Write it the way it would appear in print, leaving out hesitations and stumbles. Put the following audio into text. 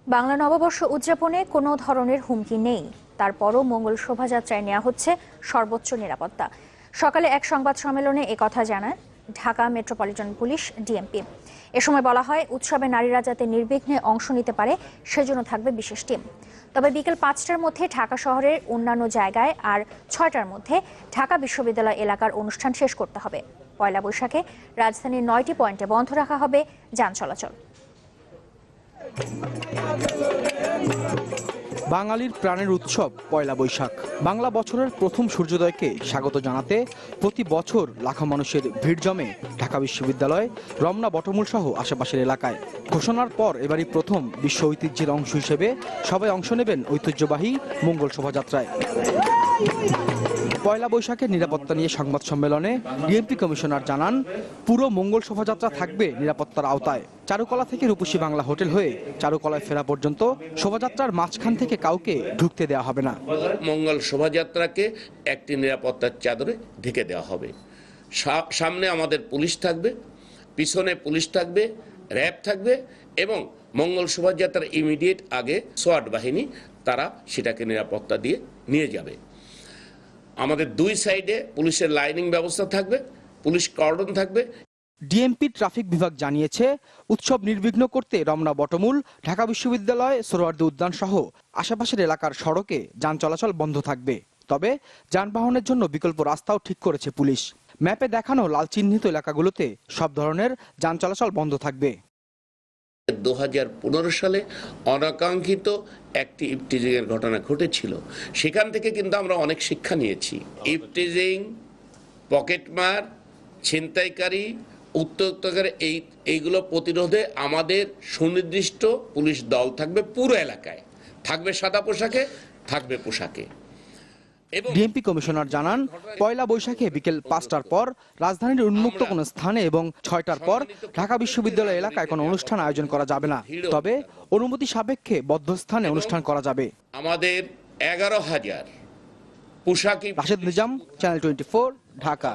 বাংলা নববর্ষ উদযাপনে কোনো ধরনের হুমকি নেই, তারপরও মঙ্গল শোভাযাত্রায় নেওয়া হচ্ছে সর্বোচ্চ নিরাপত্তা। সকালে এক সংবাদ সম্মেলনে একথা জানায় ঢাকা মেট্রোপলিটন পুলিশ ডিএমপি। এ সময় বলা হয়, উৎসবে নারীরা যাতে নির্বিঘ্নে অংশ নিতে পারে সেজন্য থাকবে বিশেষ টিম। তবে বিকেল ৫টার মধ্যে ঢাকা শহরের অন্যান্য জায়গায় আর ৬টার মধ্যে ঢাকা বিশ্ববিদ্যালয় এলাকার অনুষ্ঠান শেষ করতে হবে। পয়লা বৈশাখে রাজধানীর ৯টি পয়েন্টে বন্ধ রাখা হবে যান চলাচল। বাঙালির প্রাণের উৎসব পয়লা বৈশাখ। বাংলা বছরের প্রথম সূর্যোদয়কে স্বাগত জানাতে প্রতি বছর লাখো মানুষের ভিড় জমে ঢাকা বিশ্ববিদ্যালয়, রমনা বটমূল সহ আশেপাশের এলাকায়। ঘোষণার পর এবারই প্রথম বিশ্ব ঐতিহ্যের অংশ হিসেবে সবাই অংশ নেবেন ঐতিহ্যবাহী মঙ্গল শোভাযাত্রায়। পয়লা বৈশাখের নিরাপত্তা নিয়ে সংবাদ সম্মেলনে ডিএমপি কমিশনার জানান, পুরো মঙ্গল শোভাযাত্রা থাকবে নিরাপত্তার আওতায়। চারুকলা থেকে রূপসী বাংলা হোটেল হয়ে চারুকলায় ফেরা পর্যন্ত শোভাযাত্রার মাঝখান থেকে কাউকে ঢুকতে দেওয়া হবে না। মঙ্গল শোভাযাত্রাকে একটি নিরাপত্তার চাদরে ঢেকে দেওয়া হবে। সামনে আমাদের পুলিশ থাকবে, পিছনে পুলিশ থাকবে, র্যাব থাকবে এবং মঙ্গল শোভাযাত্রার ইমিডিয়েট আগে সোয়াট বাহিনী তারা সেটাকে নিরাপত্তা দিয়ে নিয়ে যাবে। আমাদের দুই সাইডে পুলিশের লাইনিং ব্যবস্থা থাকবে, পুলিশ কর্ডন থাকবে। ডিএমপি ট্রাফিক বিভাগ জানিয়েছে, উৎসব নির্বিঘ্ন করতে রমনা বটমূল, ঢাকা বিশ্ববিদ্যালয়, সোহরাওয়ার্দী উদ্যান সহ আশেপাশের এলাকার সড়কে যান চলাচল বন্ধ থাকবে। তবে যানবাহনের জন্য বিকল্প রাস্তাও ঠিক করেছে পুলিশ। ম্যাপে দেখানো লাল চিহ্নিত এলাকাগুলোতে সব ধরনের যান চলাচল বন্ধ থাকবে। 2015 সালে অনাকাঙ্ক্ষিত একটি ইফটিজিং এর ঘটনা ঘটেছিল। সেখান থেকে কিন্তু আমরা অনেক শিক্ষা নিয়েছি। ইফটিজিং, পকেটমার, ছিনতাইকারী, উত্ত্যক্তকারী এইগুলো প্রতিরোধে আমাদের সুনির্দিষ্ট পুলিশ দল থাকবে পুরো এলাকায়, থাকবে সাদা পোশাকে, থাকবে পোশাকে। ডিএমপি কমিশনার জানান, পয়লা বৈশাখে বিকেল ৫টার পর রাজধানীর উন্মুক্ত কোনো স্থানে এবং ৬টার পর ঢাকা বিশ্ববিদ্যালয় এলাকায় কোনো অনুষ্ঠান আয়োজন করা যাবে না। তবে অনুমতি সাপেক্ষে বদ্ধ স্থানে অনুষ্ঠান করা যাবে। আমাদের 11,000 পোশাকি। রাশেদ নিজাম, চ্যানেল 24, ঢাকা।